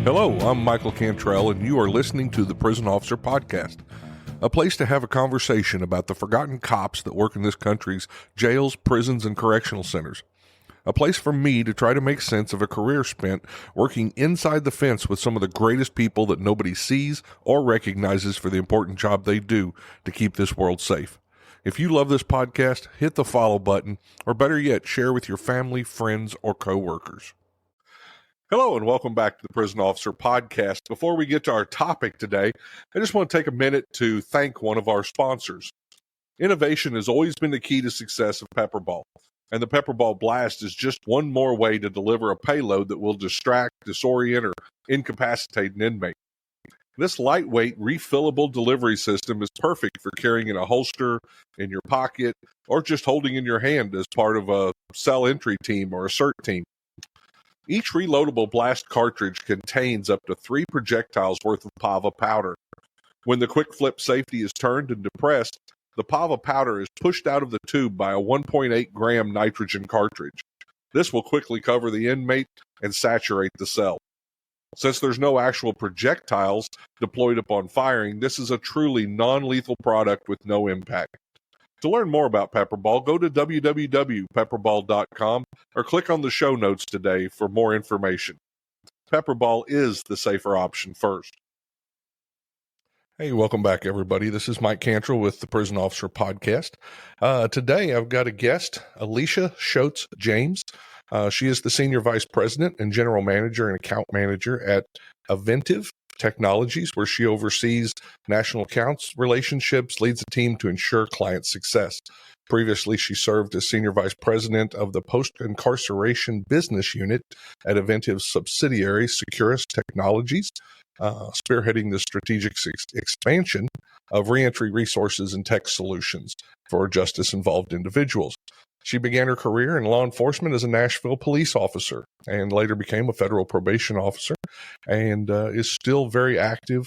Hello, I'm Michael Cantrell, and you are listening to the Prison Officer Podcast, a place to have a conversation about the forgotten cops that work in this country's jails, prisons, and correctional centers. A place for me to try to make sense of a career spent working inside the fence with some of the greatest people that nobody sees or recognizes for the important job they do to keep this world safe. If you love this podcast, hit the follow button, or better yet, share with your family, friends, or coworkers. Hello and welcome back to the Prison Officer Podcast. Before we get to our topic today, I just want to take a minute to thank one of our sponsors. Innovation has always been the key to success of Pepperball, and the Pepperball Blast is just one more way to deliver a payload that will distract, disorient, or incapacitate an inmate. This lightweight, refillable delivery system is perfect for carrying in a holster, in your pocket, or just holding in your hand as part of a cell entry team or a CERT team. Each reloadable blast cartridge contains up to 3 projectiles worth of PAVA powder. When the quick flip safety is turned and depressed, the PAVA powder is pushed out of the tube by a 1.8 gram nitrogen cartridge. This will quickly cover the inmate and saturate the cell. Since there's no actual projectiles deployed upon firing, this is a truly non-lethal product with no impact. To learn more about Pepperball, go to www.pepperball.com or click on the show notes today for more information. Pepperball is the safer option first. Hey, welcome back, everybody. This is Mike Cantrell with the Prison Officer Podcast. Today, I've got a guest, Alisha Shoates-James. She is the Senior Vice President and General Manager and Account Manager at Aventive Technologies, where she oversees national accounts relationships, leads a team to ensure client success. Previously, she served as Senior Vice President of the Post-Incarceration Business Unit at Aventive's subsidiary, Securus Technologies, spearheading the strategic expansion of reentry resources and tech solutions for justice-involved individuals. She began her career in law enforcement as a Nashville police officer and later became a federal probation officer and is still very active,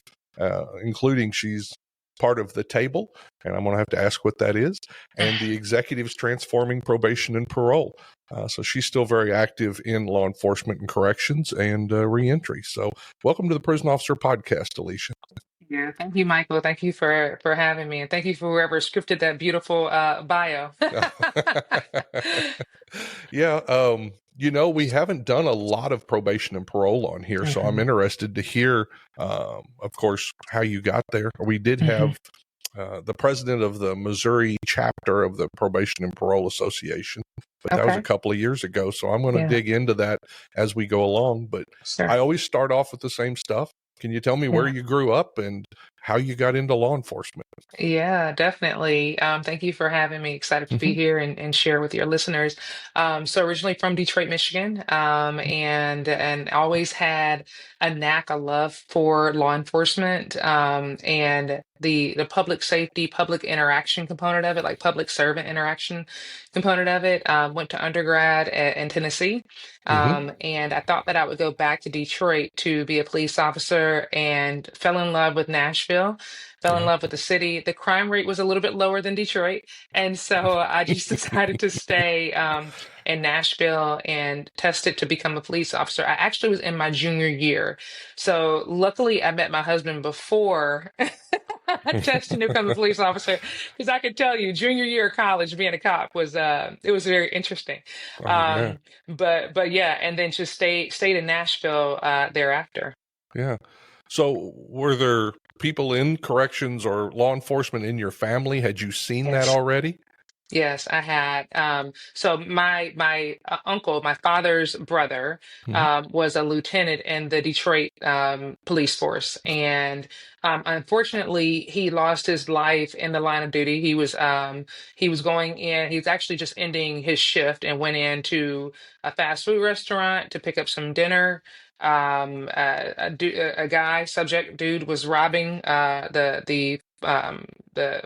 including she's part of the table, and I'm going to have to ask what that is, and the Executives Transforming Probation and Parole. So she's still very active in law enforcement and corrections and reentry. So welcome to the Prison Officer Podcast, Alisha. Yeah, thank you, Michael. Thank you for having me, and thank you for whoever scripted that beautiful bio. Yeah, we haven't done a lot of probation and parole on here, so I'm interested to hear, of course, how you got there. We did have the president of the Missouri chapter of the Probation and Parole Association, but that was a couple of years ago, so I'm going to dig into that as we go along. But I always start off with the same stuff. Can you tell me where you grew up and how you got into law enforcement? Yeah, definitely. Thank you for having me. Excited to be here and share with your listeners. So originally from Detroit, Michigan, and always had a knack, a love for law enforcement, and the public safety, public interaction component of it, like public servant interaction component of it. Went to undergrad in Tennessee, and I thought that I would go back to Detroit to be a police officer, and fell in love with Nashville. Fell in love with the city. The crime rate was a little bit lower than Detroit. And so I just decided to stay in Nashville and tested to become a police officer. I actually was in my junior year. So luckily I met my husband before testing to become a police officer, because I could tell you junior year of college being a cop was it was very interesting. But yeah, and then just stayed in Nashville thereafter. Yeah. So were there people in corrections or law enforcement in your family? Had you seen that already? Yes, I had. So my uncle, my father's brother, was a lieutenant in the Detroit police force, and unfortunately, he lost his life in the line of duty. He was going in. He was actually just ending his shift and went into a fast food restaurant to pick up some dinner. A guy, subject dude, was robbing the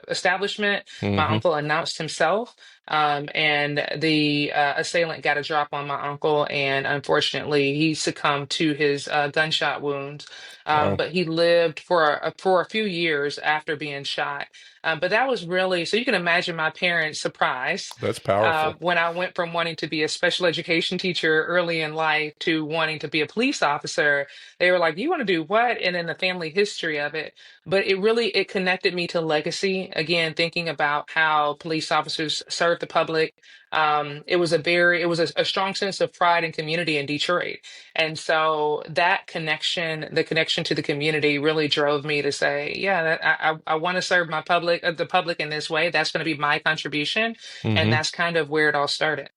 establishment. My uncle announced himself, and the assailant got a drop on my uncle, and unfortunately, he succumbed to his gunshot wounds. Wow. But he lived for a few years after being shot. But that was really, so you can imagine my parents' surprise That's powerful. when I went from wanting to be a special education teacher early in life to wanting to be a police officer. They were like, "You want to do what?" And then the family history of it. But it connected me to legacy. Again, thinking about how police officers serve the public. It was a strong sense of pride and community in Detroit. And so that connection, the connection to the community really drove me to say, yeah, I want to serve the public in this way. That's going to be my contribution. And Hmm. that's kind of where it all started.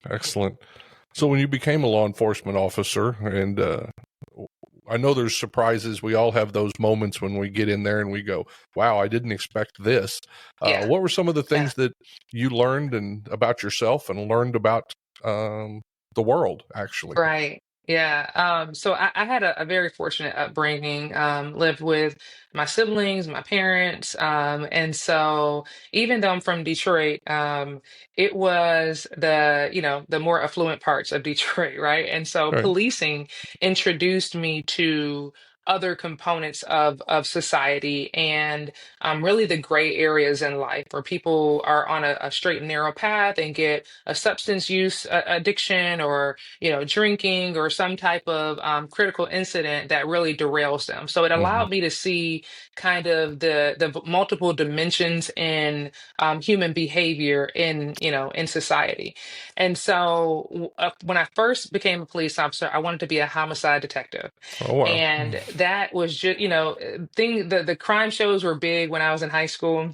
Excellent. So when you became a law enforcement officer, and I know there's surprises. We all have those moments when we get in there and we go, wow, I didn't expect this. Yeah. What were some of the Yeah. things that you learned and about yourself and learned about the world, actually? Right. Yeah. So I had a very fortunate upbringing, lived with my siblings, my parents. And so even though I'm from Detroit, it was the more affluent parts of Detroit, right? And so Right. policing introduced me to other components of society and really the gray areas in life where people are on a straight and narrow path and get a substance use addiction or drinking or some type of critical incident that really derails them. So it Hmm. allowed me to see kind of the multiple dimensions in human behavior in society. And so when I first became a police officer, I wanted to be a homicide detective, Oh, wow. and that was just the crime shows were big when I was in high school.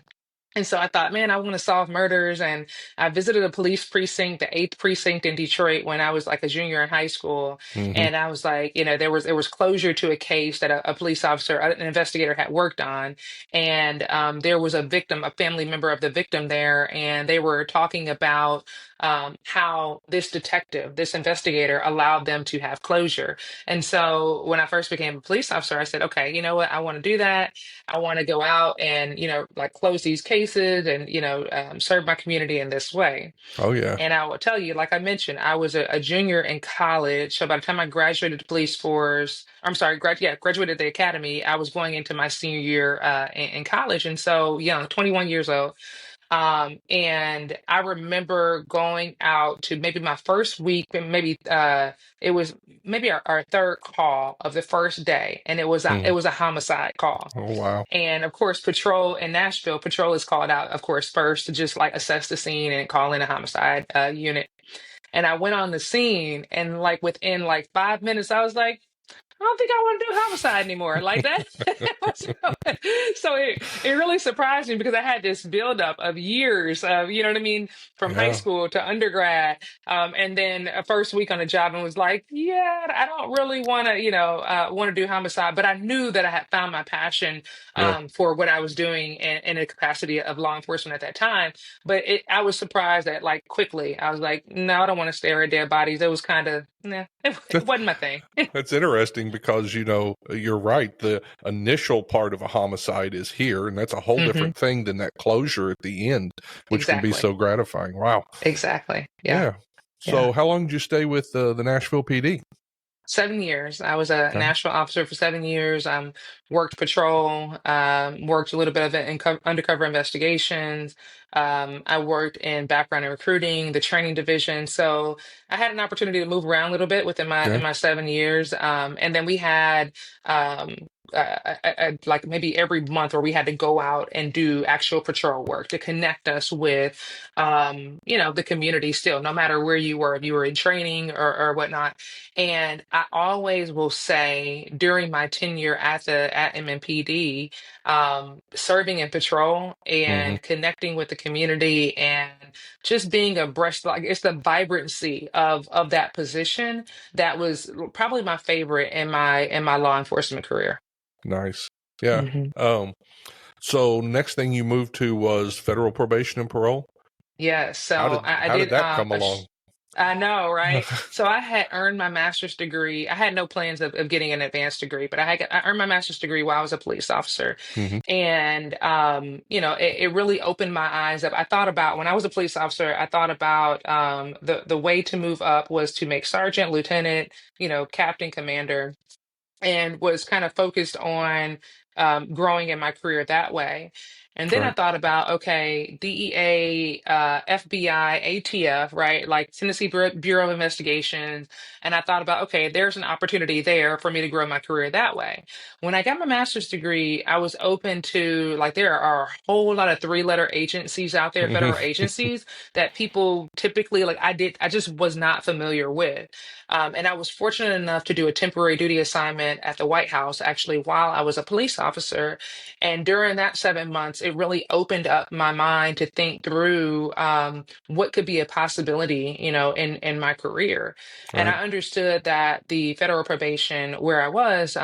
And so I thought, man, I want to solve murders. And I visited a police precinct, the 8th precinct in Detroit, when I was like a junior in high school. Hmm. And I was like, there was closure to a case that a police officer, an investigator had worked on. And there was a victim, a family member of the victim there. And they were talking about how this detective, this investigator allowed them to have closure. And so when I first became a police officer, I said, okay, you know what? I want to do that. I want to go out and, like close these cases and, serve my community in this way. Oh, yeah. And I will tell you, like I mentioned, I was a junior in college. So by the time I graduated the police force, I'm sorry, graduated the academy, I was going into my senior year in college. And so young, 21 years old. And I remember going out to maybe my first week, and maybe it was maybe our third call of the first day, and it Hmm. was a homicide call. Oh, wow. And of course, patrol in Nashville, patrol is called out, of course, first to just like assess the scene and call in a homicide unit. And I went on the scene, and like within like 5 minutes, I was like, I don't think I want to do homicide anymore. Like that. So it really surprised me because I had this buildup of years of, you know what I mean, from high Yeah. school to undergrad. And then a first week on the job and was like, yeah, I don't really want to, want to do homicide. But I knew that I had found my passion Yeah. for what I was doing in the capacity of law enforcement at that time. But I was surprised that like quickly, I was like, no, I don't want to stare at dead bodies. It was kind of, nah, it wasn't my thing. That's interesting because, you're right. The initial part of a homicide is here, and that's a whole Hmm. different thing than that closure at the end, which can be Exactly. so gratifying. Wow. Exactly. Yeah. Yeah. Yeah. So how long did you stay with the Nashville PD? 7 years. I was a Okay. national officer for 7 years. Worked patrol, worked a little bit of it in undercover investigations. I worked in background and recruiting, the training division. So I had an opportunity to move around a little bit within my Yeah. in my 7 years. And then we had um, like maybe every month where we had to go out and do actual patrol work to connect us with the community still, no matter where you were, if you were in training or whatnot. And I always will say during my tenure at MMPD, serving in patrol Hmm. and connecting with the community and just being abreast, like it's the vibrancy of that position that was probably my favorite in my law enforcement career. Nice. Yeah. Hmm. Um, so next thing you moved to was federal probation and parole. Yeah, How so did I how did did that come along? I know, right? So I had earned my master's degree. I had no plans of getting an advanced degree, but I earned my master's degree while I was a police officer. Hmm. And it really opened my eyes up. I thought about when I was a police officer, I thought about the way to move up was to make sergeant, lieutenant, captain, commander, and was kind of focused on growing in my career that way. And then I Right. thought about, okay, DEA, FBI, ATF, right? Like Tennessee Bureau of Investigations. And I thought about, okay, there's an opportunity there for me to grow my career that way. When I got my master's degree, I was open to, like, there are a whole lot of three-letter agencies out there, Hmm. federal agencies that people typically, like, I just was not familiar with. And I was fortunate enough to do a temporary duty assignment at the White House, actually, while I was a police officer. And during that 7 months, it really opened up my mind to think through what could be a possibility, in my career. And Right. I understood that the federal probation where I was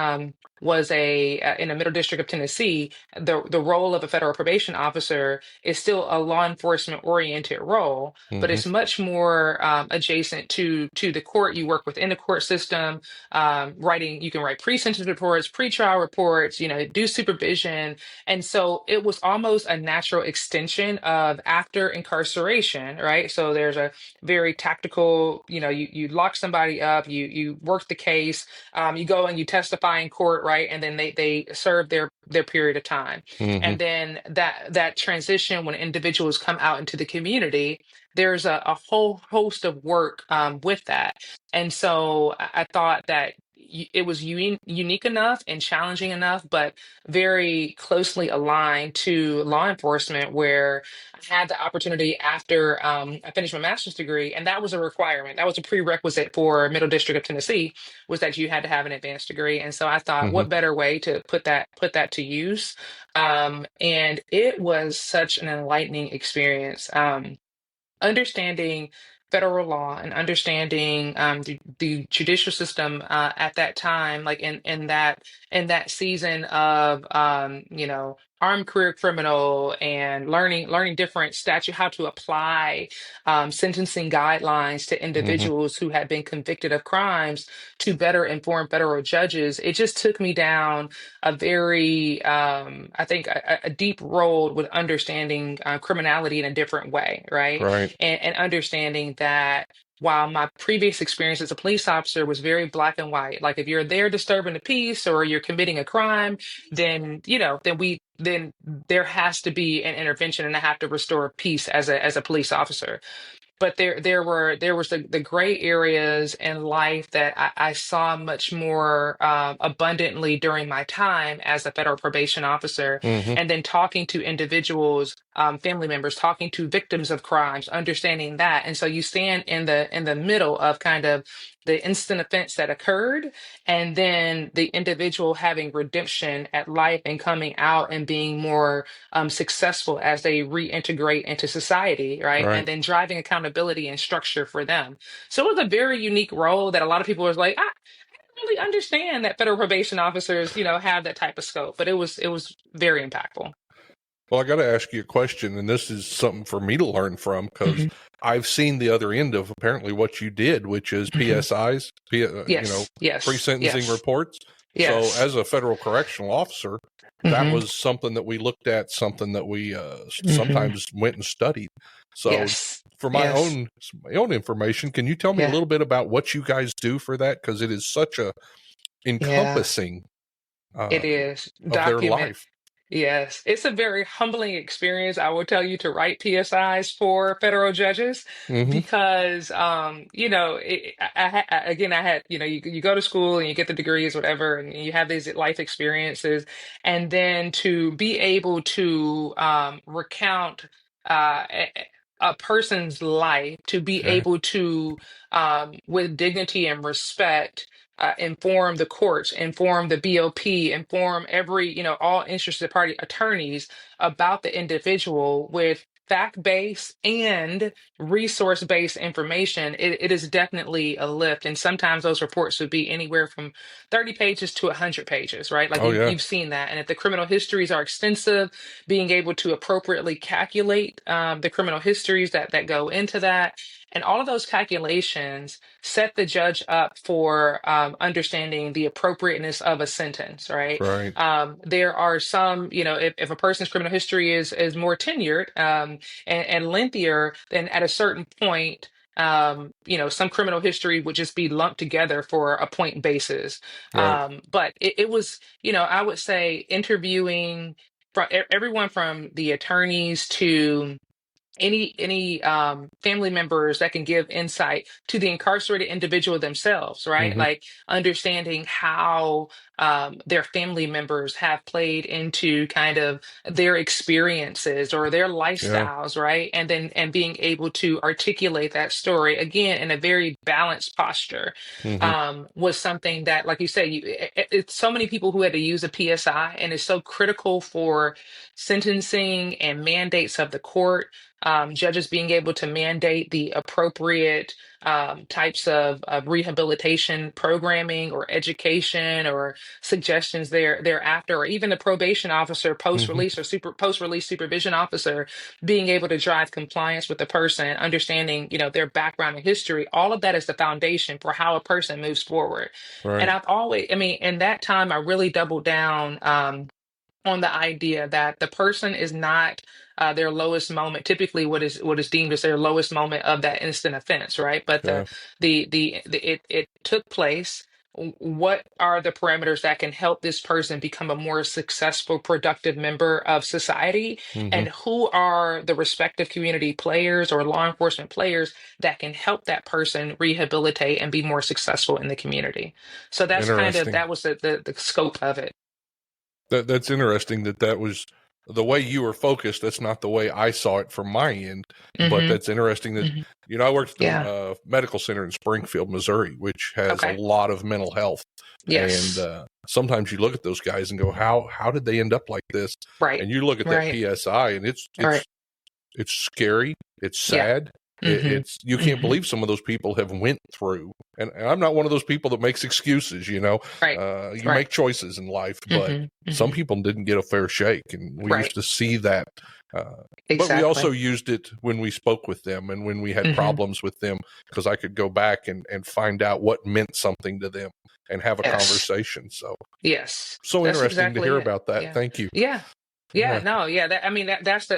in the Middle District of Tennessee. The role of a federal probation officer is still a law enforcement oriented role, but Hmm. it's much more adjacent to the court. You work within the court system, writing. You can write pre-sentence reports, pre-trial reports. Do supervision, and so it was almost a natural extension of after incarceration, right? So there's a very tactical. You lock somebody up, you work the case, you go and you testify in court, right? And then they serve their period of time, Hmm. and then that transition when individuals come out into the community, there's a whole host of work with that. And so I thought that it was unique enough and challenging enough, but very closely aligned to law enforcement, where I had the opportunity after I finished my master's degree, and that was a requirement. That was a prerequisite for Middle District of Tennessee, was that you had to have an advanced degree. And so I thought, Hmm. what better way to put that to use? And it was such an enlightening experience. Understanding federal law and understanding the judicial system at that time, like in that season of armed career criminal, and learning different statute, how to apply sentencing guidelines to Hmm. individuals who had been convicted of crimes to better inform federal judges. It just took me down a very, I think, a deep road with understanding criminality in a different way, right? Right. And understanding that while my previous experience as a police officer was very black and white, like if you're there disturbing the peace or you're committing a crime, then there has to be an intervention, and I have to restore peace as a police officer. But there was the gray areas in life that I saw much more abundantly during my time as a federal probation officer, Hmm. and then talking to individuals, family members, talking to victims of crimes, understanding that. And so you stand in the middle of kind of the instant offense that occurred, and then the individual having redemption at life and coming out and being more successful as they reintegrate into society, right? And Right. then driving accountability and structure for them. So it was a very unique role that a lot of people was like, I don't really understand that federal probation officers, have that type of scope, but it was very impactful. Well, I got to ask you a question, and this is something for me to learn from because Hmm. I've seen the other end of apparently what you did, which is Hmm. PSIs, Yes, yes, pre-sentencing yes, reports. So, yes. as a federal correctional officer, that Hmm. was something that we looked at, something that we Hmm. sometimes went and studied. So, Yes, for yes, my own information, can you tell me a yeah, little bit about what you guys do for that? Because it is such a yeah. encompassing It uh, is of their document. life. Yes, it's a very humbling experience, I will tell you, to write PSIs for federal judges, Hmm. because again, I had, you go to school and you get the degrees, whatever, and you have these life experiences, and then to be able to recount a person's life, to be Okay. able to with dignity and respect inform the courts, inform the BOP, inform every, all interested party attorneys about the individual with fact-based and resource-based information. It is definitely a lift. And sometimes those reports would be anywhere from 30 pages to 100 pages, right? Like Oh, yeah. you've seen that. And if the criminal histories are extensive, being able to appropriately calculate the criminal histories that go into that, And all of those calculations set the judge up for understanding the appropriateness of a sentence, right? Right. There are some, if a person's criminal history is more tenured and lengthier, then at a certain point, some criminal history would just be lumped together for a point basis. Right. But it was, I would say interviewing from everyone from the attorneys to any family members that can give insight to the incarcerated individual themselves, right? Hmm. Like understanding how their family members have played into kind of their experiences or their Yeah. lifestyles, right? And being able to articulate that story again in a very balanced posture Hmm. was something that, like you said, it's so many people who had to use a PSI, and it's so critical for sentencing and mandates of the court, judges being able to mandate the appropriate types of rehabilitation programming or education or suggestions thereafter, or even the probation officer Hmm. post-release or post-release supervision officer being able to drive compliance with the person, understanding, their background and history. All of that is the foundation for how a person moves forward. And Right. I've always, I mean, in that time, I really doubled down. On the idea that the person is not their lowest moment, typically what is deemed as their lowest moment of that instant offense, right? But Yeah. it took place. What are the parameters that can help this person become a more successful, productive member of society? Hmm. And who are the respective community players or law enforcement players that can help that person rehabilitate and be more successful in the community? So Interesting. that was the scope of it. That's interesting that was the way you were focused. That's not the way I saw it from my end, but Hmm. that's interesting that, I worked at the Yeah. medical center in Springfield, Missouri, which has a Okay. lot of mental health. And Yes. sometimes you look at those guys and go, how did they end up like this? Right. And you look at that Right. PSI, and it's All right. it's it's scary. It's Yeah. sad. Hmm. It's you can't Hmm. believe some of those people have went through. And I'm not one of those people that makes excuses. Right. You Right. make choices in life, but Hmm. some Hmm. people didn't get a fair shake, and we used Right. to see that. But we also Exactly. used it when we spoke with them and when we had Hmm. problems with them, because I could go back and find out what meant something to them and have a Yes. conversation. Yes. So That's interesting to exactly hear it. about that. Yeah. Thank you. Yeah. Yeah. Yeah. No. Yeah. That, I mean, that's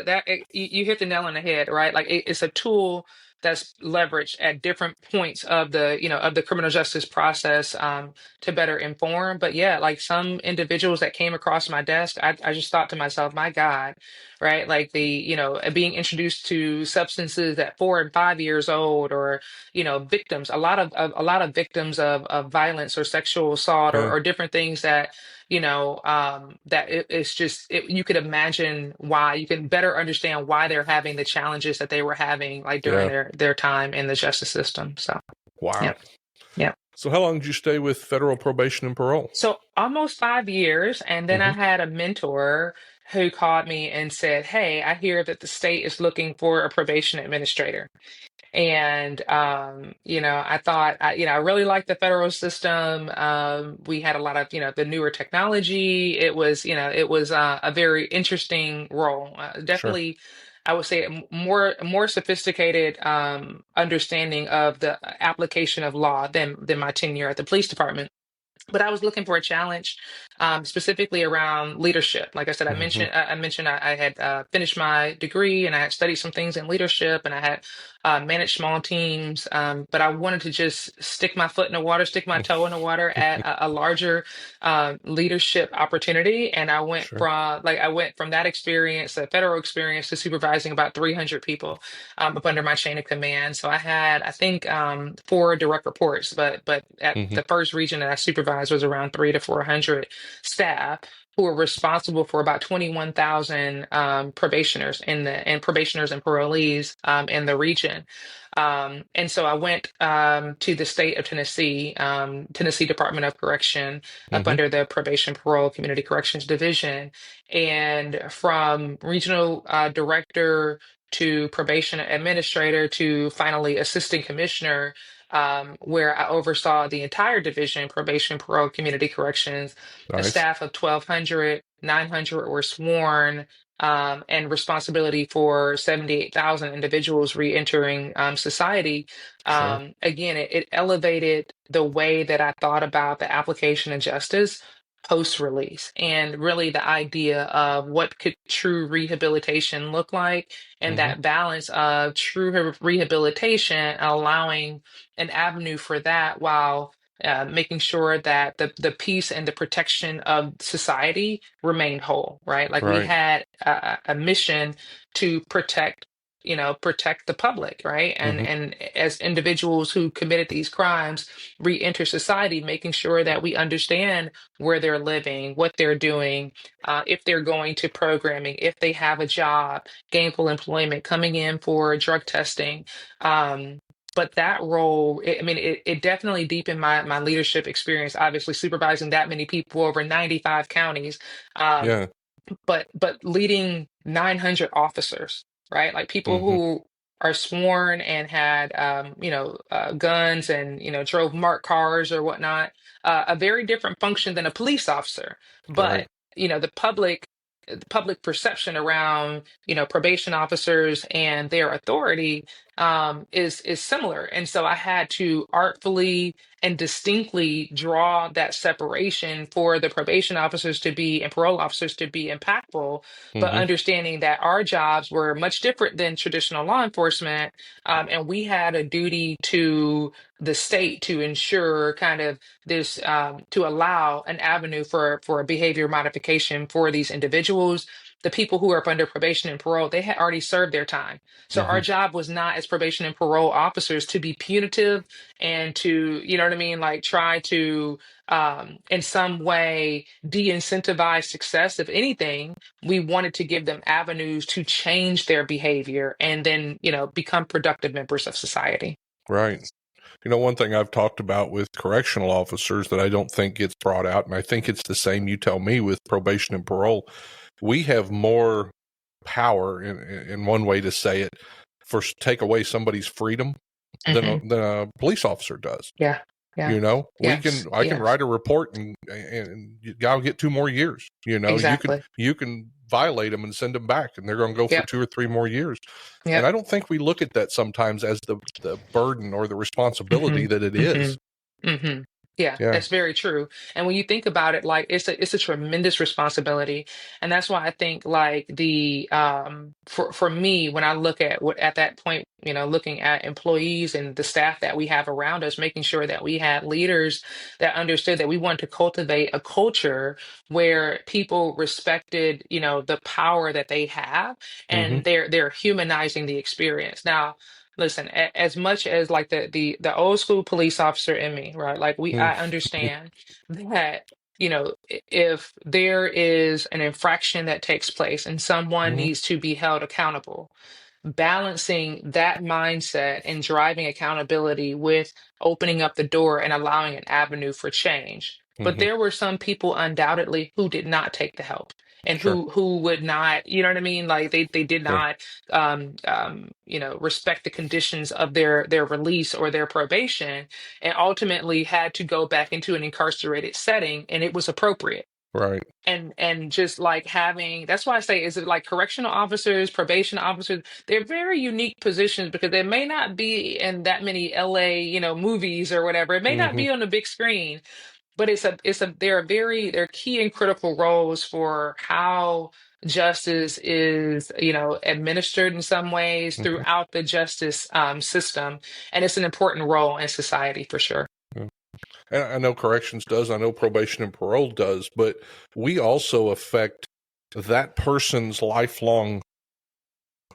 you hit the nail on the head, right? Like it's a tool that's leveraged at different points of the criminal justice process to better inform. But yeah, like some individuals that came across my desk, I just thought to myself, my God, right? Like being introduced to substances at 4 and 5 years old, or victims, a lot of victims of violence or sexual assault, or, Yeah. or different things that that it's just you could imagine why, you can better understand why they're having the challenges that they were having, like during Yeah. their time in the justice system. So Wow. yeah. Yeah. So how long did you stay with federal probation and parole? So almost 5 years. And then I Hmm. had a mentor who called me and said, "Hey, I hear that the state is looking for a probation administrator." And I thought, I really liked the federal system. We had a lot of, the newer technology. It was a very interesting role. Sure. Definitely, I would say more sophisticated understanding of the application of law than my tenure at the police department. But I was looking for a challenge, specifically around leadership. Like I said, I Hmm. mentioned, I mentioned I had finished my degree, and I had studied some things in leadership, and I had managed small teams. But I wanted to just stick my foot in the water, stick my toe in the water at a larger leadership opportunity. And Sure. I went from that experience, a federal experience, to supervising about 300 people up under my chain of command. So I had, I think, four direct reports, but at Hmm. the first region that I supervised was around 300 to 400 staff who were responsible for about 21,000 probationers and probationers and parolees in the region. And so I went to the state of Tennessee, Tennessee Department of Correction, up Hmm. under the Probation, Parole, Community Corrections Division. And from regional director to probation administrator to finally assistant commissioner, where I oversaw the entire division, probation, parole, community corrections, a Nice. staff of 1,200, 900 were sworn. and responsibility for 78,000 individuals reentering society, Sure. again, it elevated the way that I thought about the application of justice post-release, and really the idea of what could true rehabilitation look like, and Hmm. that balance of true rehabilitation, allowing an avenue for that while making sure that the peace and the protection of society remained whole, right? Like we Right. had a mission to protect, protect the public, right? And Hmm. and as individuals who committed these crimes re-enter society, making sure that we understand where they're living, what they're doing, if they're going to programming, if they have a job, gainful employment, coming in for drug testing. But that role, it definitely deepened my leadership experience, obviously supervising that many people over 95 counties. Um, Yeah. but leading 900 officers, right? Like people Hmm. who are sworn and had guns and drove marked cars or whatnot, a very different function than a police officer. Right. But the public perception around probation officers and their authority is similar, and so I had to artfully and distinctly draw that separation for the probation officers to be and parole officers to be impactful, but Hmm. understanding that our jobs were much different than traditional law enforcement, and we had a duty to the state to ensure kind of this to allow an avenue for a behavior modification for these individuals. The people who are up under probation and parole, they had already served their time. So our Hmm. job was not as probation and parole officers to be punitive and to, you know what I mean, like try to in some way de-incentivize success. If anything, we wanted to give them avenues to change their behavior and then, become productive members of society. Right. One thing I've talked about with correctional officers that I don't think gets brought out, and I think it's the same, you tell me, with probation and parole, we have more power, in one way to say it, take away somebody's freedom than Hmm. a police officer does. Yeah. Yeah. Yes. I can Yes. write a report and you gotta get 2 more years. Exactly. You can violate them and send them back, and they're going to go for Yep. 2 or 3 more years. And Yep. I don't think we look at that sometimes as the burden or the responsibility Hmm. that it Hmm. is. hmm Yeah, Yeah. that's very true. And when you think about it, like it's a tremendous responsibility, and that's why I think like the for me when I look at what at that point, looking at employees and the staff that we have around us, making sure that we had leaders that understood that we wanted to cultivate a culture where people respected, the power that they have, Hmm. and they're humanizing the experience. Now, listen, as much as like the old school police officer in me, right? Like I understand that, if there is an infraction that takes place and someone Hmm. needs to be held accountable, balancing that mindset and driving accountability with opening up the door and allowing an avenue for change. But Hmm. there were some people undoubtedly who did not take the help and Sure. who would not, you know what I mean? Like they did Sure. not respect the conditions of their release or their probation, and ultimately had to go back into an incarcerated setting, and it was appropriate. Right. And just like having, that's why I say, is it like correctional officers, probation officers, they're very unique positions because they may not be in that many LA, movies or whatever. It may not Hmm. be on the big screen, but they're key and critical roles for how justice is, administered in some ways Hmm. throughout the justice system. And it's an important role in society for sure. And I know corrections does, I know probation and parole does, but we also affect that person's lifelong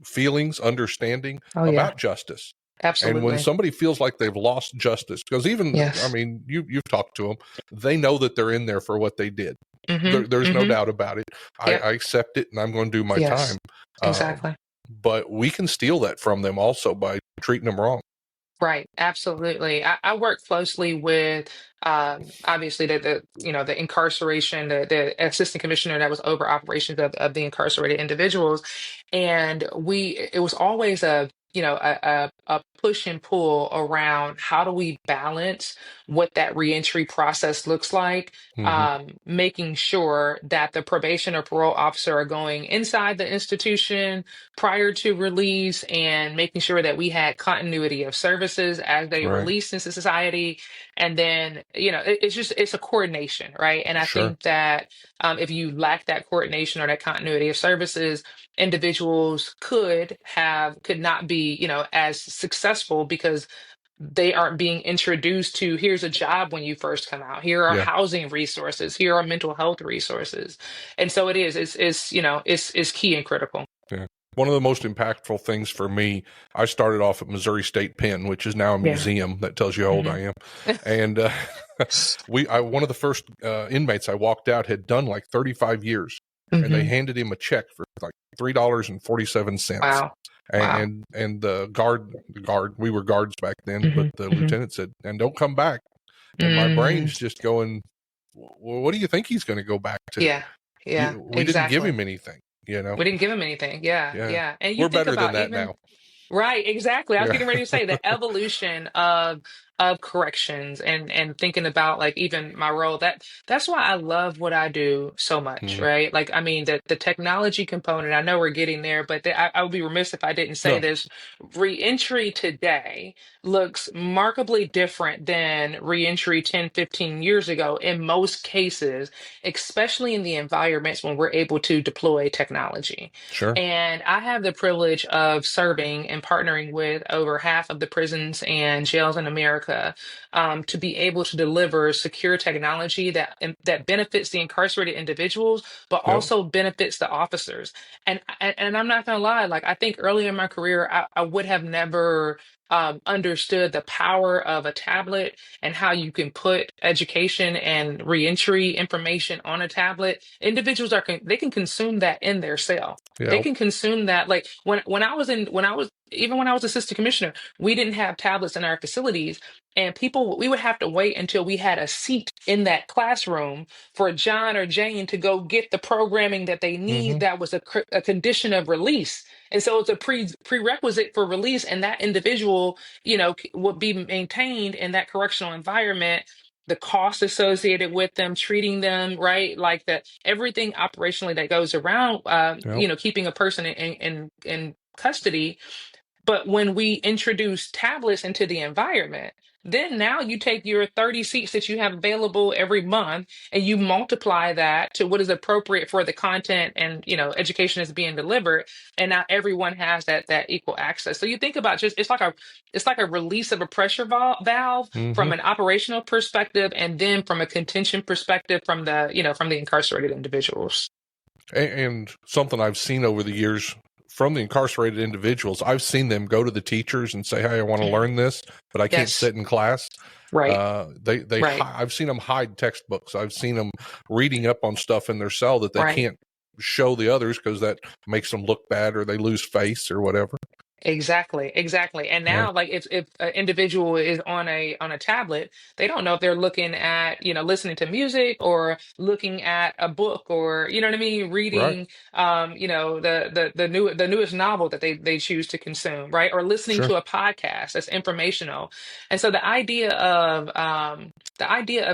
feelings, understanding Oh yeah, about justice. And when absolutely. somebody feels like they've lost justice, because even, I Yes. mean, you've talked to them, they know that they're in there for what they did. Mm-hmm. There's no Mm-hmm. doubt about it. Yep. I accept it, and I'm going to do my Yes. time. Exactly. But we can steal that from them also by treating them wrong. Right, absolutely. I work closely with obviously the incarceration, the assistant commissioner that was over operations of the incarcerated individuals, and it was always a push and pull around how do we balance what that reentry process looks like, Hmm. making sure that the probation or parole officer are going inside the institution prior to release and making sure that we had continuity of services as they Right. release into society. And then, it's a coordination, right? And I Sure. think that if you lack that coordination or that continuity of services, individuals could not be, as successful because they aren't being introduced to here's a job when you first come out, here are Yeah. housing resources, here are mental health resources. And so it's key and critical. Yeah. One of the most impactful things for me, I started off at Missouri State Pen, which is now a Yeah. museum. That tells you how old Hmm. I am. And one of the first inmates I walked out had done like 35 years, and they Hmm. handed him a check for like $3.47. Wow. Wow. And the guard, we were guards back then, but Hmm. the Hmm. lieutenant said, "And don't come back." And my Mm, brain's just going, well, what do you think he's going to go back to? yeah. Yeah. We didn't give Exactly. him anything, you know? We didn't give them anything. Yeah. Yeah. Yeah. And you We're think better than about that even now. Right, exactly. I was Yeah. getting ready to say the evolution of corrections and thinking about like even my role. That's why I love what I do so much, Mhm. right? Like I mean the technology component, I know we're getting there, but I would be remiss if I didn't say No, this. Reentry today looks markedly different than reentry 10, 15 years ago in most cases, especially in the environments when we're able to deploy technology. sure. And I have the privilege of serving and partnering with over half of the prisons and jails in America, to be able to deliver secure technology that benefits the incarcerated individuals, but Yep. also benefits the officers. And I'm not gonna lie, like I think early in my career, I would have never understood the power of a tablet and how you can put education and reentry information on a tablet. Individuals they can consume that in their cell. They Yep. can consume that. Like when I was even when I was assistant commissioner, we didn't have tablets in our facilities, and we would have to wait until we had a seat in that classroom for John or Jane to go get the programming that they need. Hmm. That was a condition of release, and so it's a prerequisite for release, and that individual, would be maintained in that correctional environment. The cost associated with them treating them right, like that, everything operationally that goes around, Yep. keeping a person in custody. But when we introduce tablets into the environment, then now you take your 30 seats that you have available every month and you multiply that to what is appropriate for the content and education is being delivered. And now everyone has that equal access. So you think about just it's like a release of a pressure valve Hmm. from an operational perspective and then from a contention perspective from the incarcerated individuals. And something I've seen over the years from the incarcerated individuals, I've seen them go to the teachers and say, "Hey, I want to Mhm. learn this, but I can't Yes. sit in class." Right. Right. I've seen them hide textbooks. I've seen them reading up on stuff in their cell that they Right. can't show the others because that makes them look bad or they lose face or whatever. Exactly, exactly. And Yeah. now, like, if an individual is on a tablet, they don't know if they're looking at, listening to music or looking at a book or, you know what I mean, Right. reading, the newest novel that they choose to consume, right? Or listening Sure. to a podcast that's informational. And so the idea of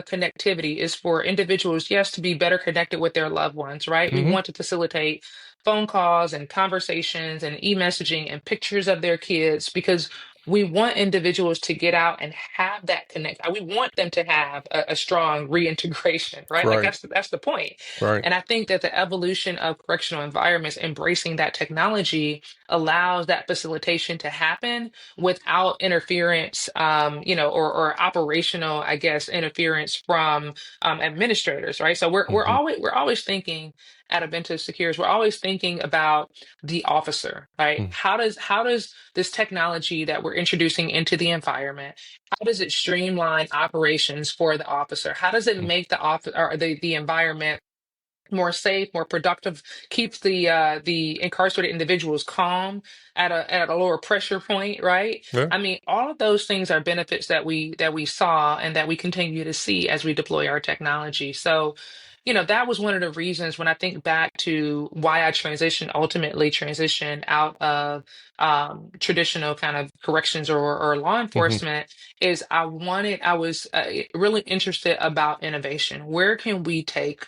connectivity is for individuals, yes, to be better connected with their loved ones, right? We Hmm. want to facilitate phone calls and conversations and e-messaging and pictures of their kids because we want individuals to get out and have that connect. We want them to have a strong reintegration, right? Like Right. that's the point. Right. And I think that the evolution of correctional environments embracing that technology allows that facilitation to happen without interference, or operational, I guess, interference from administrators, right? So we're Hmm. always we're always thinking at Adventive Secures, we're always thinking about the officer, right? How does this technology that we're introducing into the environment, how does it streamline operations for the officer? How does it make the office or the environment more safe, more productive, keeps the incarcerated individuals calm at a lower pressure point, right? Yeah. I mean, all of those things are benefits that we saw and that we continue to see as we deploy our technology. So that was one of the reasons when I think back to why I ultimately transitioned out of traditional kind of corrections or law Hmm. enforcement, is I was really interested about innovation. Where can we take,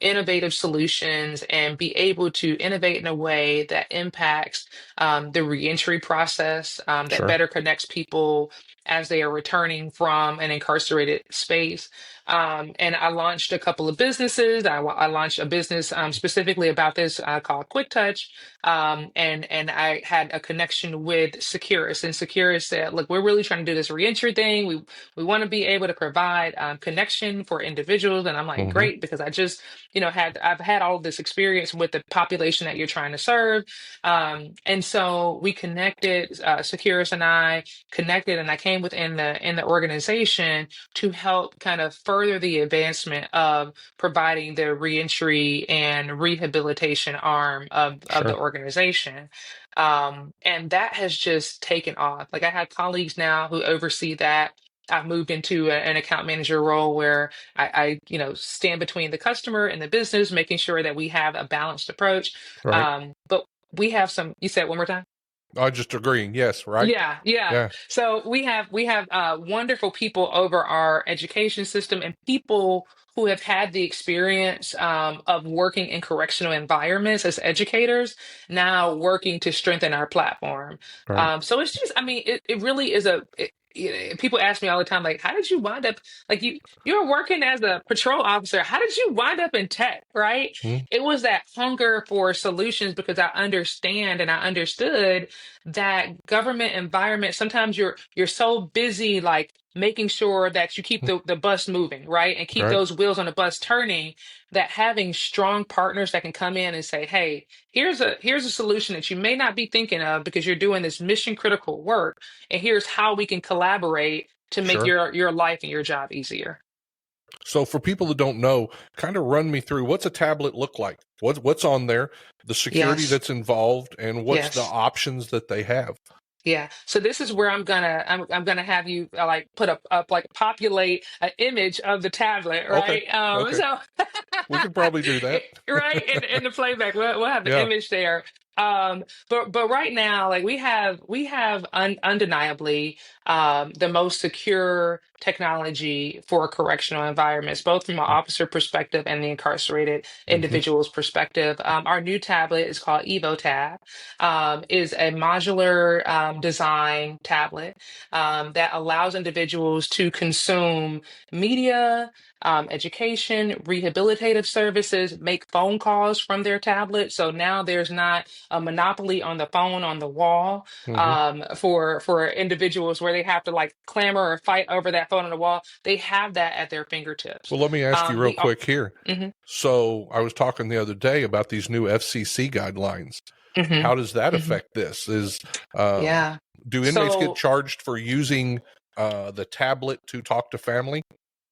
innovative solutions and be able to innovate in a way that impacts the reentry process, that Sure. better connects people as they are returning from an incarcerated space. And I launched a couple of businesses. I launched a business specifically about this called Quick Touch, and I had a connection with Securus, and Securus said, "Look, we're really trying to do this reentry thing. We want to be able to provide connection for individuals." And I'm like, Hmm. "Great," because I just I've had all of this experience with the population that you're trying to serve, and so we connected. Securus and I connected, and I came within the organization to help kind of further the advancement of providing the reentry and rehabilitation arm of the Sure. organization. And that has just taken off. Like I have colleagues now who oversee that. I've moved into an account manager role where stand between the customer and the business, making sure that we have a balanced approach. Right. But we have you said it one more time? I just agreeing. Yes. Right. Yeah, yeah. Yeah. So we have wonderful people over our education system and people who have had the experience of working in correctional environments as educators, now working to strengthen our platform. Right. So it's just, I mean, it really is people ask me all the time, like, how did you wind up, like you were working as a patrol officer. How did you wind up in tech, right? Mhm. It was that hunger for solutions because I understand and I understood that government environment, sometimes you're so busy like making sure that you keep the bus moving, right, and keep Right. those wheels on the bus turning, that having strong partners that can come in and say, hey, here's a solution that you may not be thinking of because you're doing this mission critical work, and here's how we can collaborate to make Sure. your life and your job easier. So for people that don't know, kind of run me through what's a tablet look like? What's on there, the security Yes, that's involved, and what's the yes. options that they have? Yeah. So this is where I'm gonna have you like put up like populate an image of the tablet, Okay. right? Okay. So We can probably do that. right in the playback, we'll have the Yeah. image there. But right now, like we have undeniably the most secure technology for correctional environments, both from an officer perspective and the incarcerated Hmm. individual's perspective. Our new tablet is called EvoTab, is a modular design tablet that allows individuals to consume media, education, rehabilitative services, make phone calls from their tablet. So now there's not a monopoly on the phone on the wall Hmm. for individuals where they have to like clamor or fight over that phone on the wall. They have that at their fingertips. Well, let me ask you real The quick here. hmm So I was talking the other day about these new FCC guidelines. hmm How does that hmm affect this? Um, Yeah. do inmates get So charged for using the tablet to talk to family?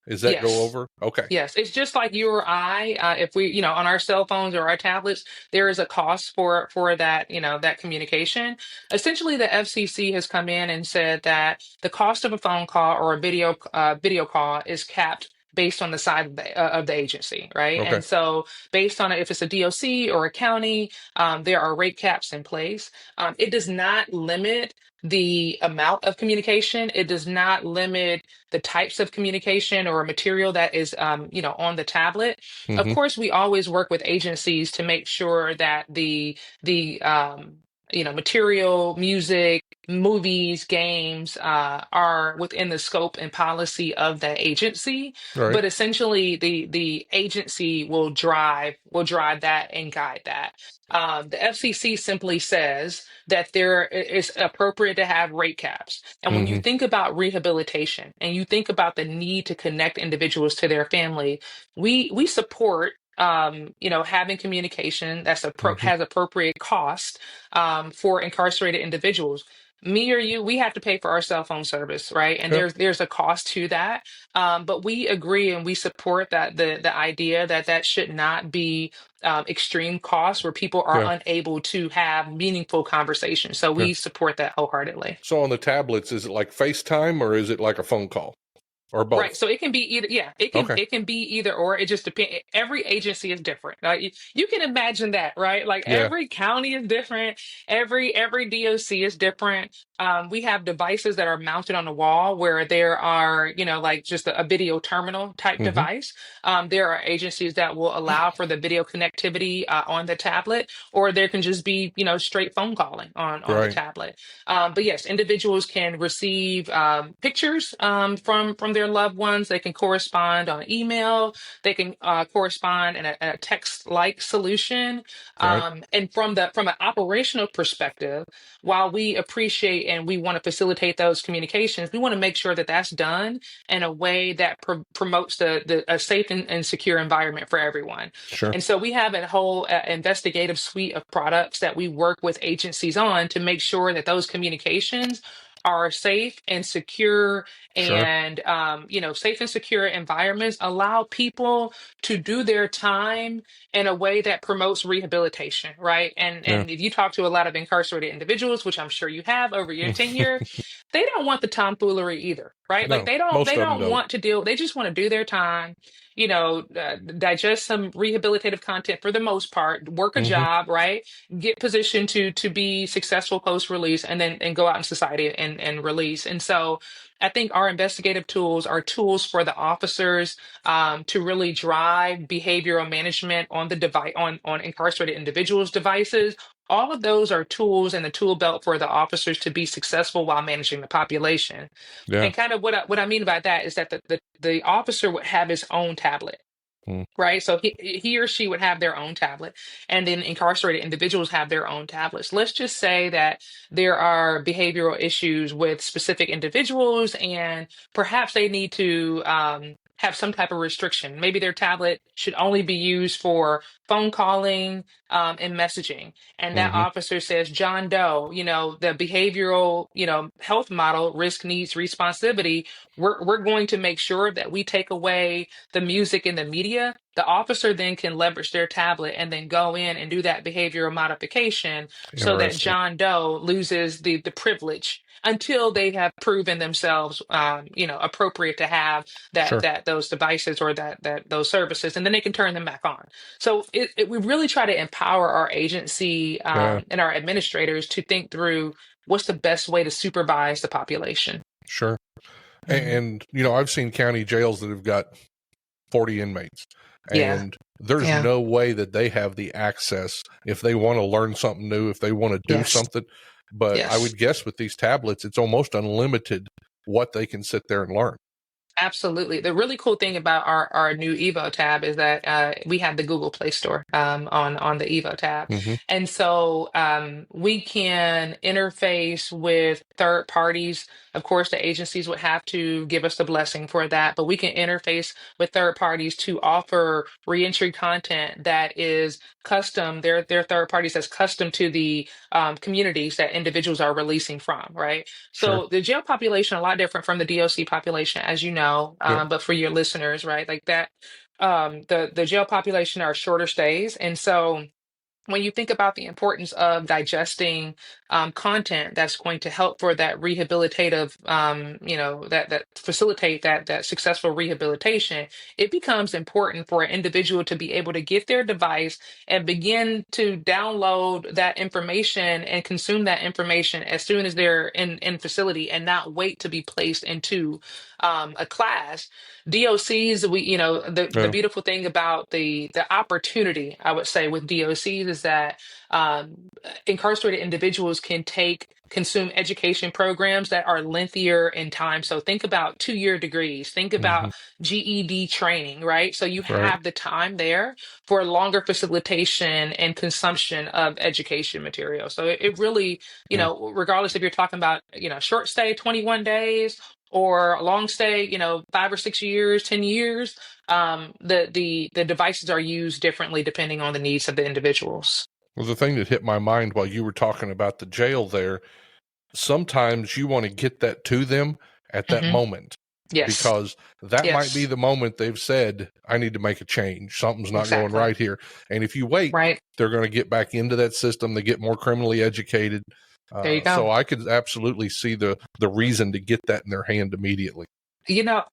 Is that go yes. over? Okay. Yes, it's just like you or I. If we, on our cell phones or our tablets, there is a cost for that, that communication. Essentially, the FCC has come in and said that the cost of a phone call or a video call is capped based on the size of the agency, right? Okay. And so, based on it, if it's a DOC or a county, there are rate caps in place. It does not limit the amount of communication. It does not limit the types of communication or material that is on the tablet. Of Hmm. course, we always work with agencies to make sure that the material, music, movies, games are within the scope and policy of the agency. Right. But essentially, the agency will drive that and guide that. The FCC simply says that it's appropriate to have rate caps. And when you Hmm. think about rehabilitation and you think about the need to connect individuals to their family, we support having communication Hmm. has appropriate cost for incarcerated individuals. Me or you, we have to pay for our cell phone service, right? And Yep. there's a cost to that. But we agree and we support that the idea that should not be extreme costs where people are Yeah. unable to have meaningful conversations. So Yeah. we support that wholeheartedly. So on the tablets, is it like FaceTime or is it like a phone call? or Right. both? So it can be either, yeah, Okay. it can be either or. It just depends. Every agency is different. You can imagine that, right? Like Yeah. every county is different. Every DOC is different. We have devices that are mounted on the wall where there are, like just a video terminal type Hmm. device. There are agencies that will allow for the video connectivity on the tablet, or there can just be, straight phone calling on the Right. tablet. But yes, individuals can receive pictures from their loved ones. They can correspond on email. They can correspond in a text-like solution. Right. And from an operational perspective, while we appreciate and we want to facilitate those communications, we want to make sure that that's done in a way that promotes a safe and secure environment for everyone. Sure. And so we have a whole investigative suite of products that we work with agencies on to make sure that those communications are safe and secure, Sure. and safe and secure environments allow people to do their time in a way that promotes rehabilitation, right? and Yeah. and if you talk to a lot of incarcerated individuals, which I'm sure you have over your tenure, they don't want the tomfoolery either, right? Like No, they don't most they of them don't don't. want to deal, they just want to do their time, digest some rehabilitative content for the most part, work a Hmm. job, right? Get positioned to be successful post release, and then and go out in society and release. And so I think our investigative tools are tools for the officers to really drive behavioral management on the device, on incarcerated individuals' devices. All of those are tools in the tool belt for the officers to be successful while managing the population. Yeah. And kind of what I mean by that is that the officer would have his own tablet, Mm. right? So he or she would have their own tablet, and then incarcerated individuals have their own tablets. Let's just say that there are behavioral issues with specific individuals, and perhaps they need to have some type of restriction. Maybe their tablet should only be used for phone calling and messaging. And that Hmm. officer says, John Doe, the behavioral, health model, risk, needs, responsivity. We're going to make sure that we take away the music and the media. The officer then can leverage their tablet and then go in and do that behavioral modification so that Interesting. John Doe loses the privilege until they have proven themselves, appropriate to have Sure. those devices or that those services, and then they can turn them back on. So we really try to empower our agency Yeah. and our administrators to think through what's the best way to supervise the population. Sure. Mhm. And, I've seen county jails that have got 40 inmates, Yeah, and there's yeah, no way that they have the access if they want to learn something new, if they want to do yes, something. But I yes. would guess with these tablets, it's almost unlimited what they can sit there and learn. Absolutely. The really cool thing about our new Evo tab is that we have the Google Play Store on the Evo tab. Hmm. And so we can interface with third parties. Of course, the agencies would have to give us the blessing for that, but we can interface with third parties to offer reentry content that is custom. They're third parties that's custom to the communities that individuals are releasing from, right? Sure. So the jail population a lot different from the DOC population, as you know. Yep. But for your listeners, right, like that, the jail population are shorter stays, and so when you think about the importance of digesting content that's going to help for that rehabilitative, that facilitate that successful rehabilitation, it becomes important for an individual to be able to get their device and begin to download that information and consume that information as soon as they're in facility, and not wait to be placed into a class. DOCs, the Yeah. beautiful thing about the opportunity, I would say, with DOCs is that incarcerated individuals can consume education programs that are lengthier in time. So think about 2-year degrees, think Hmm. about GED training, right? So you Right. have the time there for longer facilitation and consumption of education material. So it really, Yeah. regardless if you're talking about, short stay, 21 days, or a long stay, 5 or 6 years, 10 years, the devices are used differently depending on the needs of the individuals. Well, the thing that hit my mind while you were talking about the jail there, sometimes you want to get that to them at that Hmm. moment, Yes. because that might be Yes. the moment they've said, I need to make a change. Something's not going Exactly. right here. And if you wait, Right. they're going to get back into that system. They get more criminally educated. There you go. So I could absolutely see the reason to get that in their hand immediately. You know,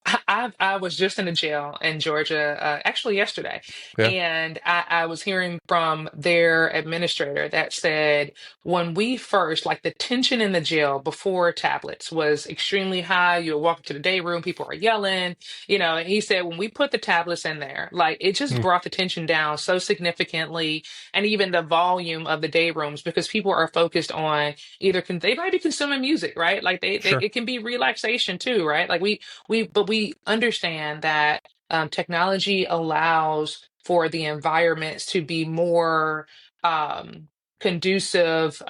I was just in a jail in Georgia, actually yesterday, Yeah. and I was hearing from their administrator that said when we first, like the tension in the jail before tablets was extremely high. You would walk into the day room, people are yelling, and he said when we put the tablets in there, like it just Mm, brought the tension down so significantly, and even the volume of the day rooms because people are focused on either they might be consuming music, right? Like they sure. it can be relaxation too, right? Like we understand that technology allows for the environments to be more um, conducive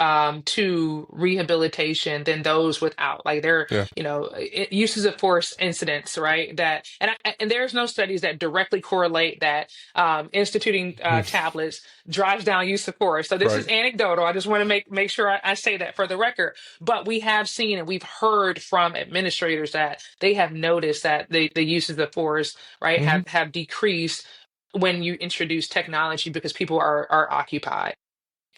to rehabilitation than those without. Like there, Yeah. uses of force incidents, right? And there's no studies that directly correlate that instituting Mm, tablets drives down use of force. So this is right. anecdotal. I just want to make sure I say that for the record. But we have seen and we've heard from administrators that they have noticed that the uses of force, right, Hmm. have decreased when you introduce technology because people are occupied.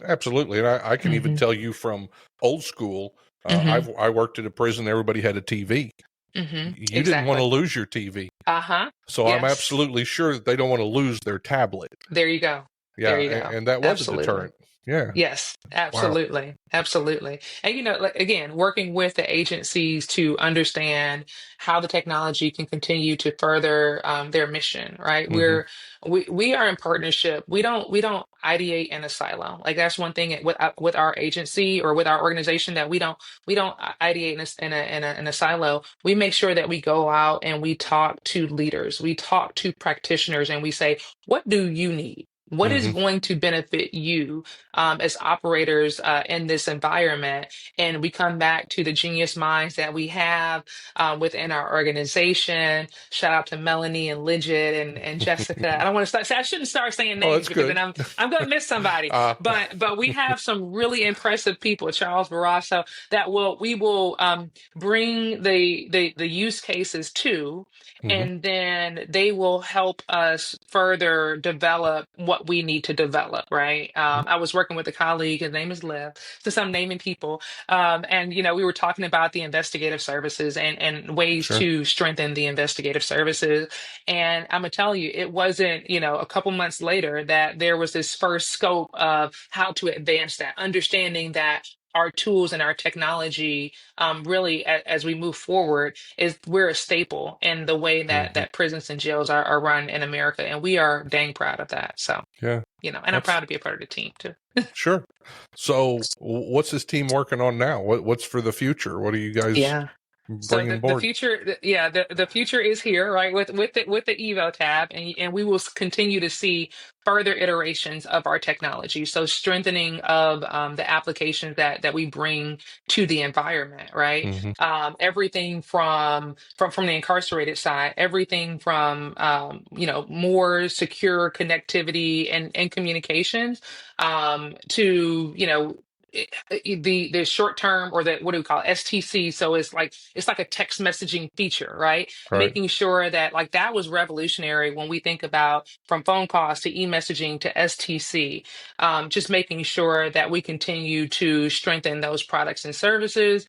Absolutely. And I can even Hmm. tell you from old school, Hmm. I worked at a prison, everybody had a TV. Hmm. You didn't want to Exactly. lose your TV. Uh-huh. So I'm Yes. absolutely sure that they don't want to lose their tablet. There you go. There Yeah. you go. And that was a Absolutely. deterrent. Yeah. Yes, Wow. absolutely. Absolutely. And like again, working with the agencies to understand how the technology can continue to further their mission, right? Hmm. We are in partnership. We don't ideate in a silo. Like that's one thing with our agency or with our organization that we don't ideate in a silo. We make sure that we go out and we talk to leaders, we talk to practitioners, and we say, what do you need? What is Hmm. going to benefit you as operators in this environment? And we come back to the genius minds that we have within our organization. Shout out to Melanie and Lidget and Jessica. I don't want to start. I shouldn't start saying Oh, names that's because then good. I'm going to miss somebody. Uh, But we have some really impressive people. Charles Barrasso that we will bring the use cases to, hmm. and then they will help us further develop what we need to develop, right? I was working with a colleague, his name is Lev, since I'm naming people. And, we were talking about the investigative services and ways Sure. to strengthen the investigative services. And I'm going to tell you, it wasn't, a couple months later that there was this first scope of how to advance that, understanding that our tools and our technology really as we move forward is we're a staple in the way that Hmm. prisons and jails are run in America, and we are dang proud of that. So, Yeah. and I'm proud to be a part of the team too. Sure. So, what's this team working on now? What's for the future? What are you guys Yeah. So the, bringing the board? future, yeah, the future is here, right? With the Evo tab, and we will continue to see further iterations of our technology. So strengthening of the applications that we bring to the environment, right? Hmm. Everything from the incarcerated side, everything from more secure connectivity and communications to the short term or the what do we call it, STC. So it's like a text messaging feature, right? Right. Making sure that like that was revolutionary when we think about from phone calls to e-messaging to STC. Just making sure that we continue to strengthen those products and services.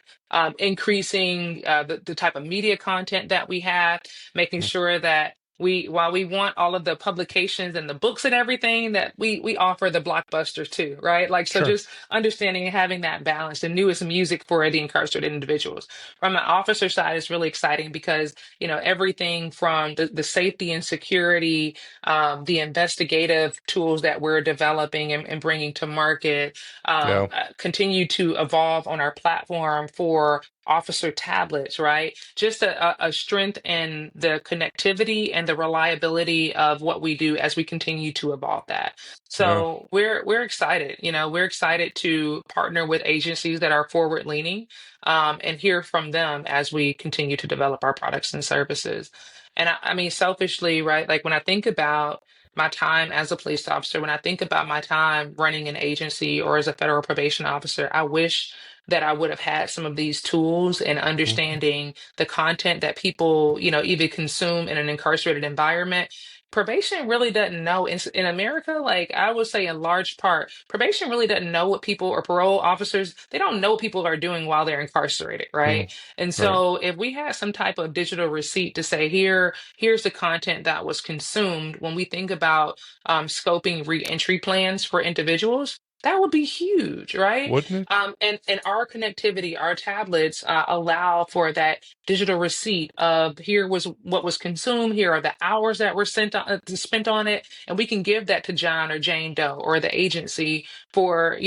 Increasing the type of media content that we have, making sure that while we want all of the publications and the books and everything, that we offer the blockbusters too, right? Like so Sure. just understanding and having that balance, the newest music for the incarcerated individuals. From an officer side, it's really exciting because, everything from the safety and security, the investigative tools that we're developing and bringing to market, Yeah. continue to evolve on our platform for officer tablets, right? Just a strength in the connectivity and the reliability of what we do as we continue to evolve that. Yeah. So we're excited. We're excited to partner with agencies that are forward leaning, and hear from them as we continue to develop our products and services. And I mean, selfishly, right? Like when I think about my time as a police officer, when I think about my time running an agency or as a federal probation officer, I wish that I would have had some of these tools and Mhm. understanding the content that people, either consume in an incarcerated environment, probation really doesn't know in America, like I would say in large part, probation really doesn't know what people or parole officers, they don't know what people are doing while they're incarcerated, Mm, right? And right. so if we had some type of digital receipt to say here's the content that was consumed, when we think about scoping reentry plans for individuals, that would be huge, right? Wouldn't it? And our connectivity, our tablets allow for that digital receipt of here was what was consumed, here are the hours that were spent on it, and we can give that to John or Jane Doe or the agency for,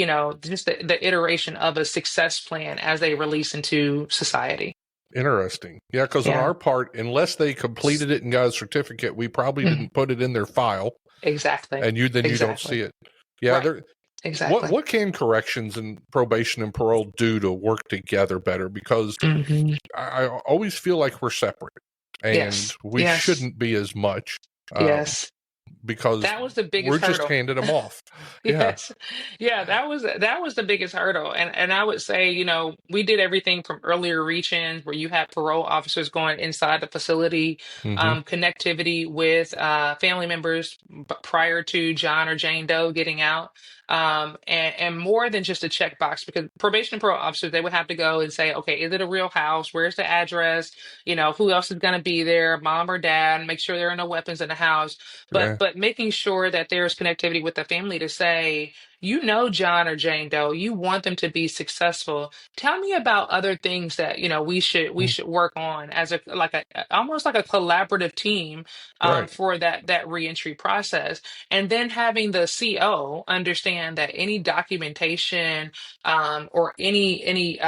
just the iteration of a success plan as they release into society. Interesting. Yeah, because on Yeah. our part, unless they completed it and got a certificate, we probably Mhm. didn't put it in their file, Exactly. and you don't see Exactly. it. Yeah, Right. there. What Exactly. what can corrections and probation and parole do to work together better? Because Hmm. I always feel like we're separate, and Yes. we Yes. shouldn't be as much, um, Yes. because That was the we're biggest just hurdle. handing them off. Yeah. Yes. Yeah, that was the biggest hurdle. And I would say, we did everything from earlier reach-ins where you had parole officers going inside the facility, Hmm. connectivity with family members prior to John or Jane Doe getting out. And more than just a checkbox, because probation and parole officers, they would have to go and say, okay, is it a real house? Where's the address? Who else is going to be there? Mom or dad? Make sure there are no weapons in the house, Yeah. but making sure that there's connectivity with the family to say, John or Jane Doe, you want them to be successful. Tell me about other things that we Mm, should work on as almost like a collaborative team right. for that reentry process. And then having the CO understand that any documentation or any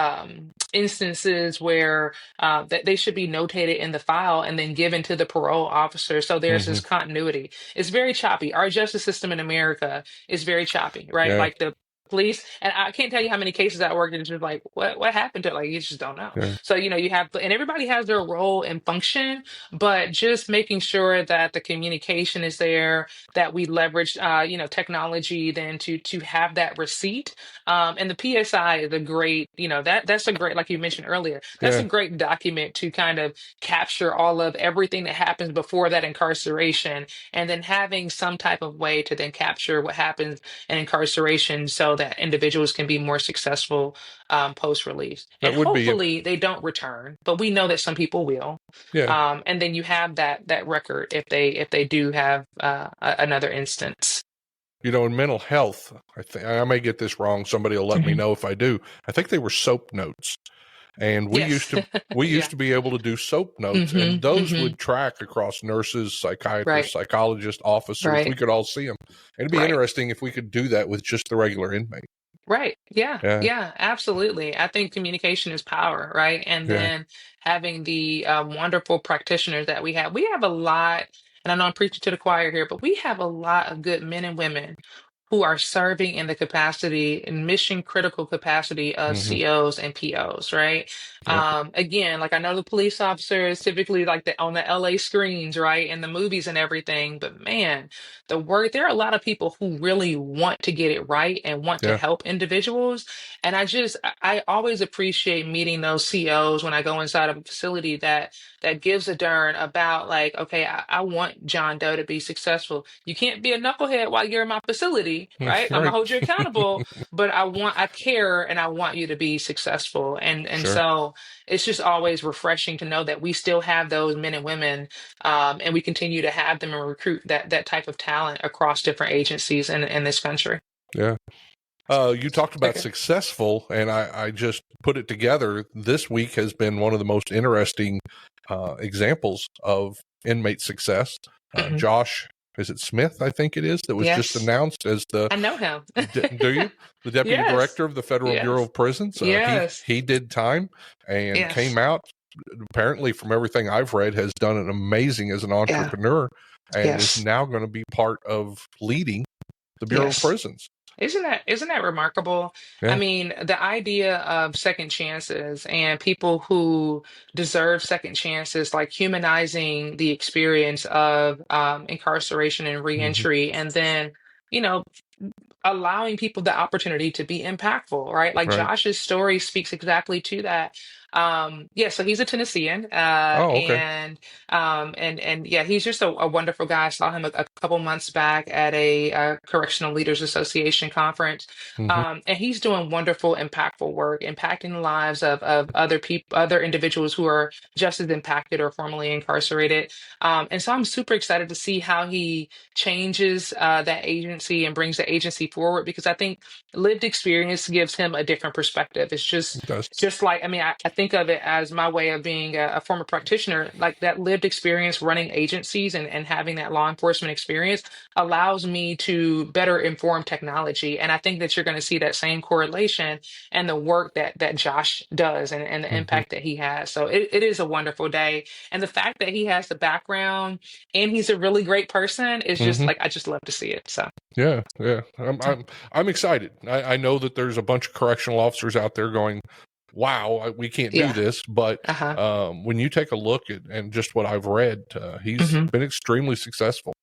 instances where that they should be notated in the file and then given to the parole officer. So there's Hmm. this continuity. It's very choppy. Our justice system in America is very choppy, right? Yeah. Like the police, and I can't tell you how many cases I worked in. It's just like, what happened to it? Like you just don't know. Yeah. So you have, and everybody has their role and function, but just making sure that the communication is there, that we leverage, technology then to have that receipt. And the PSI is a great, that's a great, like you mentioned earlier, that's a Yeah. great document to kind of capture all of everything that happens before that incarceration, and then having some type of way to then capture what happens in incarceration so that individuals can be more successful post release. That And would be a hopefully they don't return, but we know that some people will. yeah. And then you have that record if they do have another instance. In mental health, I think I may get this wrong. Somebody will let me Mhm. know if I do. I think they were soap notes, and we used Yes. to we used Yeah. to be able to do soap notes, and Hmm. those Hmm. would track across nurses, psychiatrists, Right. psychologists, officers. We Right. could all see them. And it'd be Right. interesting if we could do that with just the regular inmate. Right. Yeah. Yeah. Yeah. Absolutely. I think communication is power, right? And Yeah. then having the wonderful practitioners that we have a lot, and I know I'm preaching to the choir here, but we have a lot of good men and women who are serving in the capacity in mission critical capacity of Hmm. COs and POs, right? Yeah. Again, like I know the police officers typically like on the LA screens, right? In the movies and everything, but man, there are a lot of people who really want to get it right and want to Yeah. help individuals. And I always appreciate meeting those COs when I go inside of a facility that gives a darn about like, okay, I want John Doe to be successful. You can't be a knucklehead while you're in my facility, right? I'm gonna Right. hold you accountable, but I care and I want you to be successful. And Sure. so it's just always refreshing to know that we still have those men and women, and we continue to have them and recruit that type of talent across different agencies in this country. Yeah. You talked about Okay. successful, and I just put it together. This week has been one of the most interesting examples of inmate success. Hmm. Josh, is it Smith? I think it is, that was just Yes, announced as I know him. do you? The deputy Yes, director of the Federal Bureau yes, of Prisons. yes, He did time and came yes, out. Apparently, from everything I've read, has done an amazing as an yeah, entrepreneur, and is yes, now going to be part of leading the Bureau of yes. Prisons. Isn't that remarkable? I Yeah. mean, the idea of second chances and people who deserve second chances, like humanizing the experience of incarceration and Hmm. reentry, and then, you know, allowing people the opportunity to be impactful, right? Like Right. Josh's story speaks exactly to that. Yeah, so he's a Tennessean, Oh, okay. and yeah, he's just a wonderful guy. I saw him a couple months back at a, Correctional Leaders Association conference, Hmm. and he's doing wonderful, impactful work, impacting the lives of other people, other individuals who are just as impacted or formerly incarcerated. And so I'm super excited to see how he changes that agency and brings the agency forward, because I think lived experience gives him a different perspective. It's It does. just like, I mean, I think of it as my way of being a former practitioner, like that lived experience running agencies and having that law enforcement experience allows me to better inform technology. And I think that you're going to see that same correlation and the work that Josh does and the Hmm. impact that he has. So it is a wonderful day. And the fact that he has the background and he's a really great person is just Hmm. like, I just love to see it. So, Yeah, yeah. I'm excited. I know that there's a bunch of correctional officers out there going, "Wow, we can't do yeah. this." But Uh-huh. when you take a look at and just what I've read, he's Hmm. been extremely successful.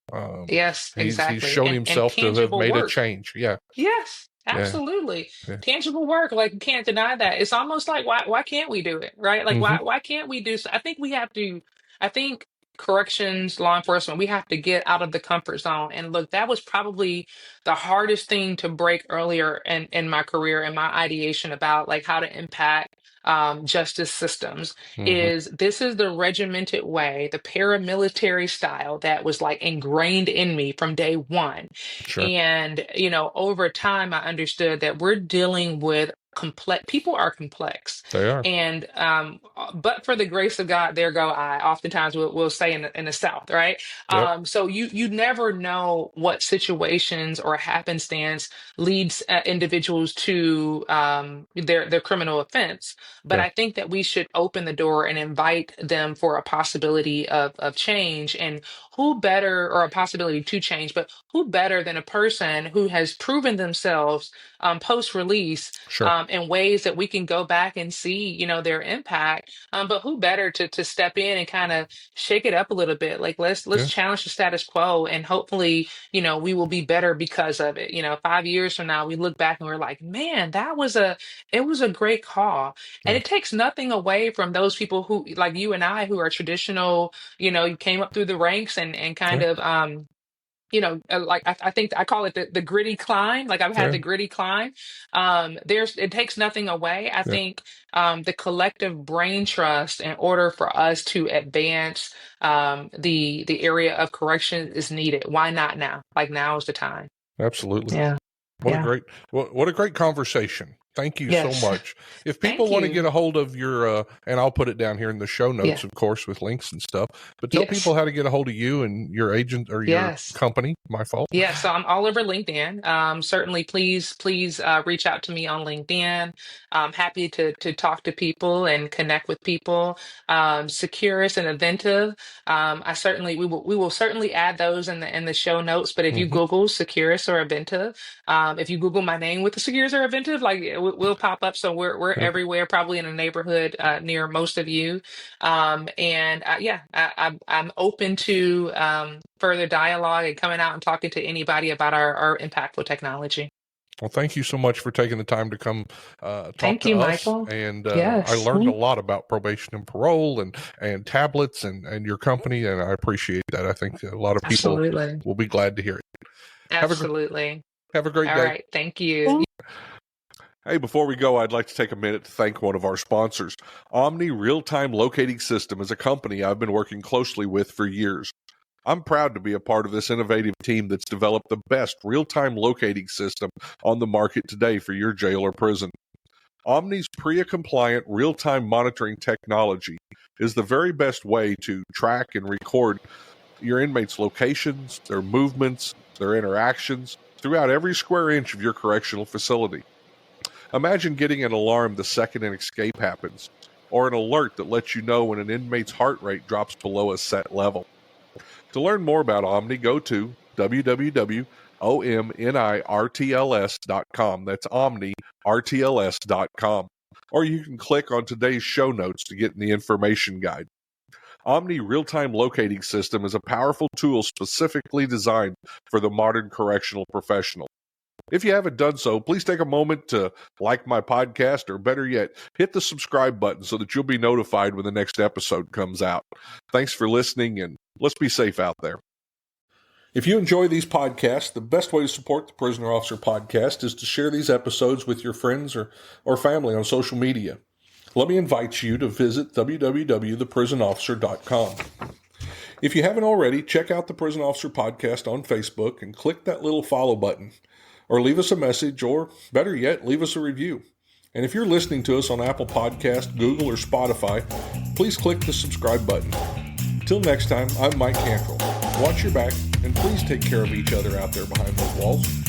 Yes, He's exactly. shown And himself to have tangible made a work. change. Yeah, Yes, yeah, absolutely. yeah. Tangible work, like you can't deny that. It's almost like why can't we do it, right? Like Hmm. why can't we do so? I think we have to, I think corrections, law enforcement, we have to get out of the comfort zone. And look, that was probably the hardest thing to break earlier in my career and my ideation about like how to impact justice systems Hmm. is this is the regimented way, the paramilitary style that was like ingrained in me from day one. Sure, And, over time, I understood that we're dealing with complex people are complex. they are. And but for the grace of God, there go I. Oftentimes we'll say in the South, right? Yep. So you never know what situations or happenstance leads individuals to their criminal offense. But Yeah. I think that we should open the door and invite them for a possibility of change. And who better, or a possibility to change, but who better than a person who has proven themselves post release Sure. in ways that we can go back and see, their impact. But who better to step in and kind of shake it up a little bit? Like let's Yeah. challenge the status quo, and hopefully, we will be better because of it. 5 years from now, we look back and we're like, man, it was a great call. And Yeah. it takes nothing away from those people who, like you and I, who are traditional, you came up through the ranks and kind Yeah. of like I think I call it the gritty climb. Like I've had Yeah. the gritty climb. It takes nothing away. I Yeah. think the collective brain trust in order for us to advance the area of correction is needed. Why not now? Like now is the time. Absolutely. Yeah. What a Yeah. great what a great conversation. Thank you so Yes. much. If people Thank want to get you. a hold of your and I'll put it down here in the show Yeah. notes, of course, with links and stuff, but tell people Yes. how to get a hold of you and your agent or your Yes. company. My fault. Yeah, so I'm all over LinkedIn. Certainly, please reach out to me on LinkedIn. I'm happy to talk to people and connect with people. Securus and Inventive. We will certainly add those in the show notes. But if you Hmm. Google Securus or Inventive, if you Google my name with the Securus or Inventive, like we'll pop up. So we're Yeah. everywhere, probably in a neighborhood near most of you. And yeah, I'm open to further dialogue and coming out and talking to anybody about our impactful technology. Well, thank you so much for taking the time to come talk Thank to you, us. Michael. And I Yes, learned a lot about probation and parole and tablets and your company, and I appreciate that. I think a lot of people absolutely. will be glad to hear it. Have a Absolutely. have a great All day. right. Thank you. Hey, before we go, I'd like to take a minute to thank one of our sponsors. Omni Real-Time Locating System is a company I've been working closely with for years. I'm proud to be a part of this innovative team that's developed the best real-time locating system on the market today for your jail or prison. Omni's PREA-compliant real-time monitoring technology is the very best way to track and record your inmates' locations, their movements, their interactions throughout every square inch of your correctional facility. Imagine getting an alarm the second an escape happens, or an alert that lets you know when an inmate's heart rate drops below a set level. To learn more about Omni, go to www.omnirtls.com. That's omnirtls.com. Or you can click on today's show notes to get in the information guide. Omni Real-Time Locating System is a powerful tool specifically designed for the modern correctional professional. If you haven't done so, please take a moment to like my podcast, or better yet, hit the subscribe button so that you'll be notified when the next episode comes out. Thanks for listening, and let's be safe out there. If you enjoy these podcasts, the best way to support the Prisoner Officer Podcast is to share these episodes with your friends or family on social media. Let me invite you to visit www.theprisonofficer.com. If you haven't already, check out the Prison Officer Podcast on Facebook and click that little follow button. Or leave us a message, or better yet, leave us a review. And if you're listening to us on Apple Podcast, Google, or Spotify, please click the subscribe button. Till next time, I'm Mike Cantrell. Watch your back, and please take care of each other out there behind those walls.